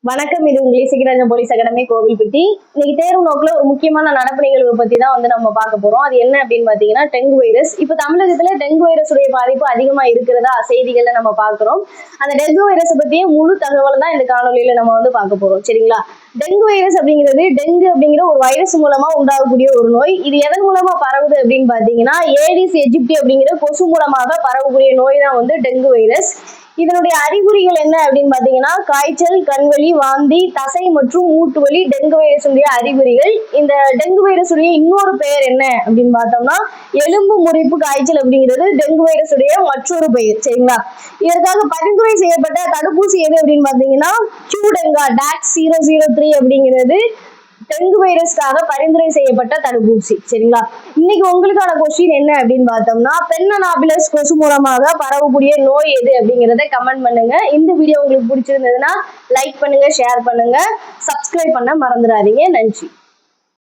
வணக்கம். இது உங்களை சிகராஜன் போலீஸ் அகாடமி கோவில்பட்டி. இன்னைக்கு தேர்வு நோக்குல ஒரு முக்கியமான நடப்பு நிகழ்வு பத்தி தான் நம்ம பார்க்க போறோம். அது என்ன அப்படின்னு பாத்தீங்கன்னா டெங்கு வைரஸ். இப்ப தமிழகத்துல டெங்கு வைரஸ் உடைய பாதிப்பு அதிகமா இருக்கிறதா செய்திகள்ல நம்ம பார்க்கிறோம். அந்த டெங்கு வைரஸ் பத்திய முழு தகவல் தான் இந்த காணொலியில நம்ம பார்க்க போறோம். சரிங்களா? டெங்கு வைரஸ் அப்படிங்கிறது டெங்கு அப்படிங்கிற ஒரு வைரஸ் மூலமா உண்டாகக்கூடிய ஒரு நோய். இது எதன் மூலமா பரவுது அப்படின்னு பாத்தீங்கன்னா ஏடிஸ் எஜிப்டி அப்படிங்கிற கொசு மூலமாக பரவக்கூடிய நோய் தான் டெங்கு வைரஸ். இதனுடைய அறிகுறிகள் என்ன அப்படின்னு பாத்தீங்கன்னா காய்ச்சல், கண்வலி, வாந்தி, தசை மற்றும் மூட்டு வலி டெங்கு வைரஸ் உடைய அறிகுறிகள். இந்த டெங்கு வைரஸ் உடைய இன்னொரு பெயர் என்ன அப்படின்னு பார்த்தோம்னா எலும்பு முறிப்பு காய்ச்சல் அப்படிங்கிறது டெங்கு வைரஸ் உடைய மற்றொரு பெயர். சரிங்களா? இதற்காக பரிந்துரை செய்யப்பட்ட தடுப்பூசி எது அப்படின்னு பாத்தீங்கன்னா QDenga DAX003 அப்படிங்கிறது டெங்கு வைரஸ்க்காக பரிந்துரை செய்யப்பட்ட தடுப்பூசி. சரிங்களா? இன்னைக்கு உங்களுக்கான கொஸ்டின் என்ன அப்படின்னு பார்த்தோம்னா பென்னனாபிலஸ் கொசு மூலமாக பரவக்கூடிய நோய் எது அப்படிங்கிறத கமெண்ட் பண்ணுங்க. இந்த வீடியோ உங்களுக்கு பிடிச்சிருந்ததுன்னா லைக் பண்ணுங்க, ஷேர் பண்ணுங்க, சப்ஸ்கிரைப் பண்ண மறந்துடாதீங்க. நன்றி.